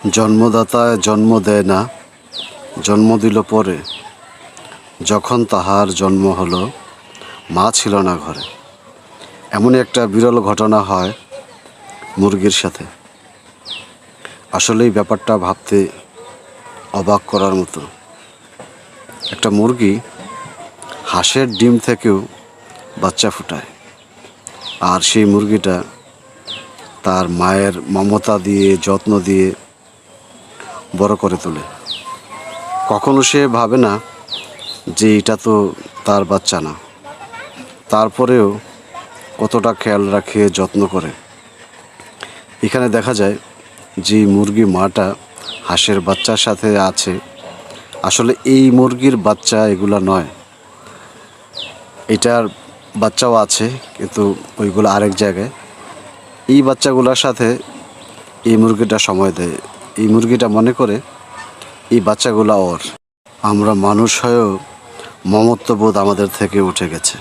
জন্মদাতায় জন্ম দেয় না, জন্ম দিল পরে। যখন তাহার জন্ম হলো, মা ছিল না ঘরে। এমন একটা বিরল ঘটনা হয় মুরগির সাথে। আসলেই ব্যাপারটা ভাবতে অবাক করার মতো। একটা মুরগি হাঁসের ডিম থেকেও বাচ্চা ফোটায়, আর সেই মুরগিটা তার মায়ের মমতা দিয়ে, যত্ন দিয়ে বড় করে তোলে। কখনো সে ভাবে না যে এটা তো তার বাচ্চা না, তারপরেও কতটা খেয়াল রাখে, যত্ন করে। এখানে দেখা যায় যে মুরগি মাটা হাঁসের বাচ্চার সাথে আছে, আসলে এই মুরগির বাচ্চা এগুলা নয়, এটার বাচ্চাও আছে, কিন্তু ওইগুলো আরেক জায়গায়। এই বাচ্চাগুলোর সাথে এই মুরগিটা সময় দেয়। এই মুরগিটা মনে করে এই বাচ্চাগুলো ওর। আমরা মানুষ হয়েও মমত্ববোধ আমাদের থেকে উঠে গেছে।